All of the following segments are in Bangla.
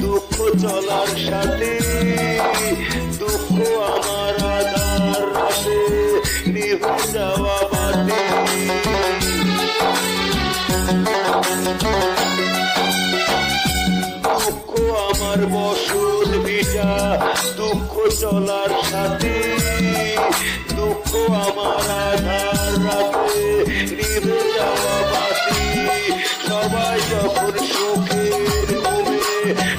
দুঃখ চলার সাথে, দুঃখ আমার আধার রাতে নিভে যাওয়া বাতি। দুঃখ আমার বসত ভিটা, দুঃখ চলার সাথে, দুঃখ আমার আধার রাতে নিভে যাওয়া বাতি। সবাই যখন সুখের ঘুমে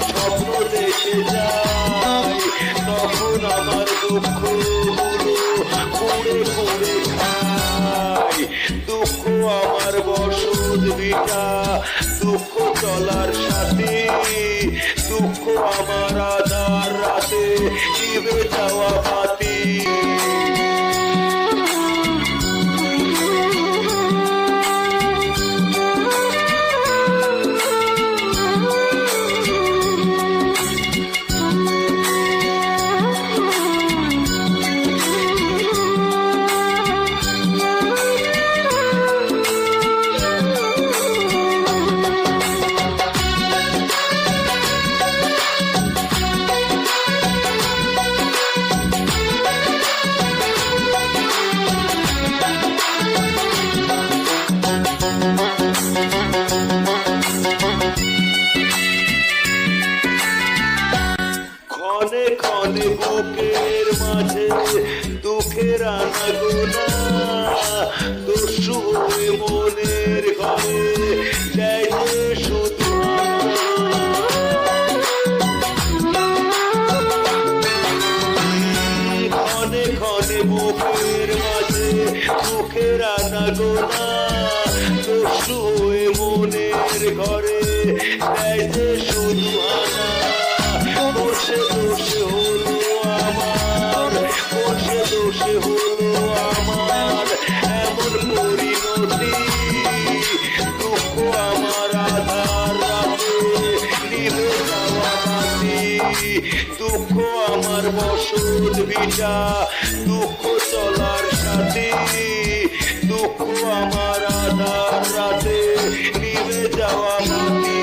স্বপ্ন দেখে যায়, তখন আমার দুঃখগুলো পুড়ে পুড়ে খায়। দুঃখ আমার বসত ভিটা, দুঃখ চলার সাথে, দুঃখ আমার আধার রাতে নিভে যাওয়া বাতি। ক্ষণে ক্ষণে বুকের মাঝে দুঃখের আনাগোনা, দস্যু হয়ে মনের ঘরে যায় যে শুধু। ক্ষণে ক্ষণে বুকের মাঝে দুঃখের আনাগোনা, দস্যু হয়ে মনের ঘরে যায় যে শুধু আনা। বসে বসে হলো আমার, বসে বসে হলো আমার এমন পরিণতি। দুঃখ আমার আধার রাতে নিভে যাওয়া বাতি। দুঃখ আমার বসত ভিটা, দুঃখ চলার সাথে, দুঃখ আমার আধার রাতে নিভে যাওয়া বাতি।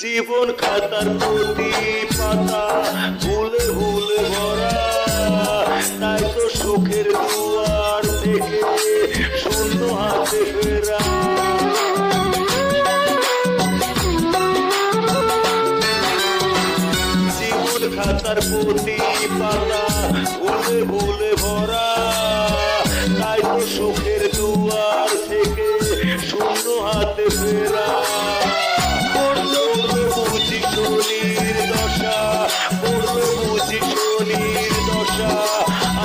জীবন খাতার প্রতি পাতা ভুলে ভুলে ভরা, তাই তো সুখের দুয়ার থেকে শূন্য হাতে ফেরা। জীবন খাতার প্রতি পাতা ভুলে ভুলে ভরা, তাই তো সুখের দুয়ার থেকে শূন্য হাতে ফেরা। বুঝি শনির দশা, পড়লো বুঝি শনির দশা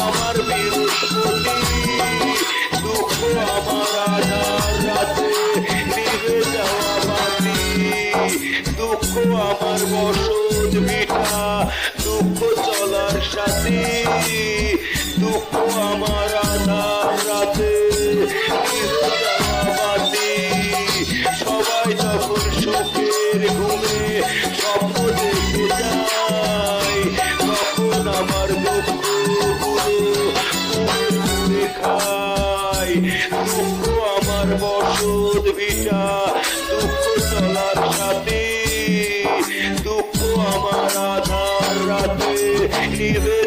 আমার বৃহস্পতি। দুঃখ আমার আধার রাতে নিভে যাওয়া বাতি। দুঃখ আমার বসত ভিটা, দুঃখ চলার সাথে, দুঃখ আমার আধার রাতে নিভে যাওয়া বাতি। সবাই যখন সুখের ঘুমে স্বপ্ন দেখে যায়, তখন আমার দুঃখগুলো পুড়ে পুড়ে খায়। দুঃখ আমার বসত ভিটা, দুঃখ চলার সাথে, দুঃখ আমার আধার রাতে নিভে